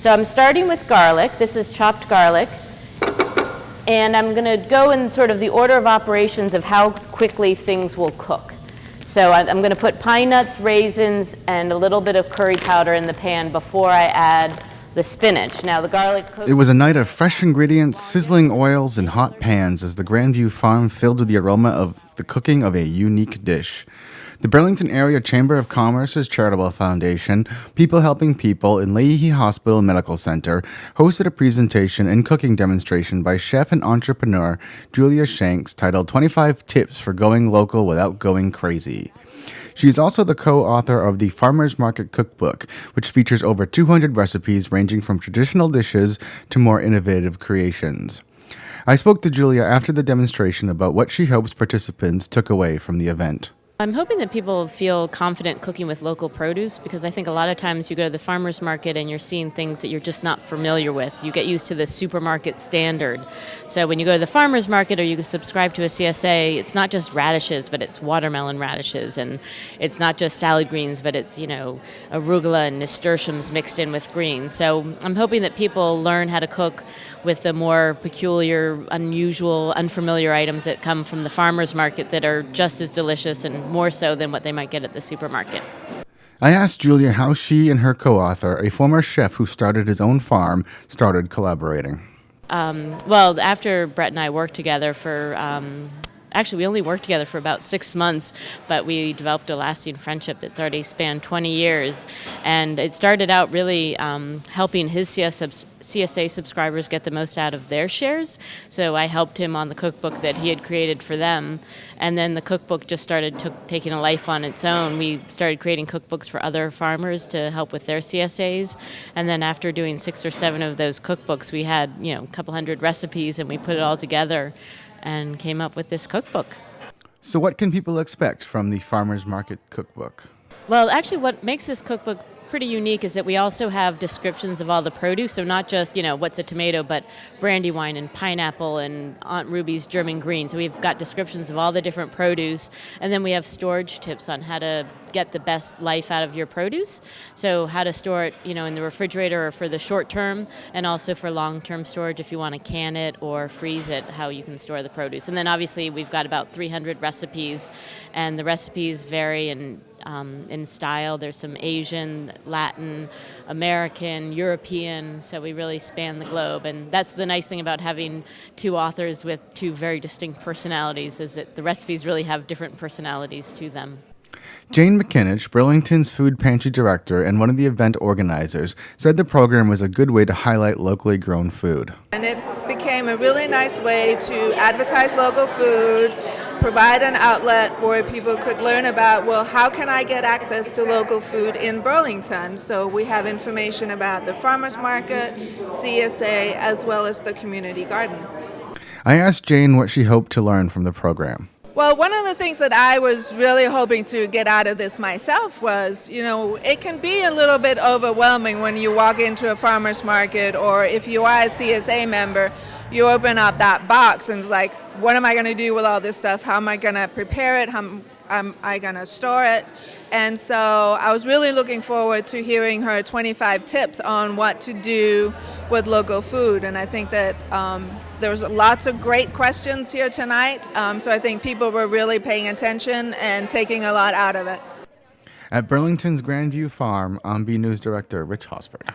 So I'm starting with garlic. This is chopped garlic. And I'm going to go in sort of the order of operations of how quickly things will cook. So I'm going to put pine nuts, raisins, and a little bit of curry powder in the pan before I add the spinach. Now the garlic cooks. It was a night of fresh ingredients, sizzling oils, and hot pans as the Grandview farm filled with the aroma of the cooking of a unique dish. The Burlington Area Chamber of Commerce's charitable foundation, People Helping People in Leahy Hospital Medical Center, hosted a presentation and cooking demonstration by chef and entrepreneur Julia Shanks titled 25 Tips for Going Local Without Going Crazy. She is also the co-author of the Farmers Market Cookbook, which features over 200 recipes ranging from traditional dishes to more innovative creations. I spoke to Julia after the demonstration about what she hopes participants took away from the event. I'm hoping that people feel confident cooking with local produce, because I think a lot of times you go to the farmer's market and you're seeing things that you're just not familiar with. You get used to the supermarket standard. So when you go to the farmer's market or you subscribe to a CSA, it's not just radishes, but it's watermelon radishes. And it's not just salad greens, but it's, arugula and nasturtiums mixed in with greens. So I'm hoping that people learn how to cook with the more peculiar, unusual, unfamiliar items that come from the farmer's market that are just as delicious and more so than what they might get at the supermarket. I asked Julia how she and her co-author, a former chef who started his own farm, started collaborating. Well, after Brett and I worked together actually, we only worked together for about 6 months, but we developed a lasting friendship that's already spanned 20 years. And it started out really helping his CSA subscribers get the most out of their shares. So I helped him on the cookbook that he had created for them. And then the cookbook just started taking a life on its own. We started creating cookbooks for other farmers to help with their CSAs. And then after doing 6 or 7 of those cookbooks, we had a couple hundred recipes, and we put it all together and came up with this cookbook. So what can people expect from the Farmers Market Cookbook? Well, actually what makes this cookbook pretty unique is that we also have descriptions of all the produce, so not just, what's a tomato, but brandywine and pineapple and Aunt Ruby's German green. So we've got descriptions of all the different produce, and then we have storage tips on how to get the best life out of your produce. So how to store it, in the refrigerator or for the short term, and also for long-term storage if you want to can it or freeze it, how you can store the produce. And then obviously we've got about 300 recipes, and the recipes vary in style. There's some Asian, Latin, American, European, so we really span the globe. And that's the nice thing about having 2 authors with 2 very distinct personalities, is that the recipes really have different personalities to them. Jane McKinich, Burlington's food pantry director and one of the event organizers, said the program was a good way to highlight locally grown food. And it became a really nice way to advertise local food, provide an outlet where people could learn about, well, how can I get access to local food in Burlington? So we have information about the farmers market, CSA, as well as the community garden. I asked Jane what she hoped to learn from the program. Well, one of the things that I was really hoping to get out of this myself was, it can be a little bit overwhelming when you walk into a farmer's market, or if you are a CSA member, you open up that box and it's like, what am I going to do with all this stuff? How am I going to prepare it? How am I going to store it? And so I was really looking forward to hearing her 25 tips on what to do with local food. And I think that there was lots of great questions here tonight. So I think people were really paying attention and taking a lot out of it. At Burlington's Grandview Farm, I'm B News Director Rich Hosford.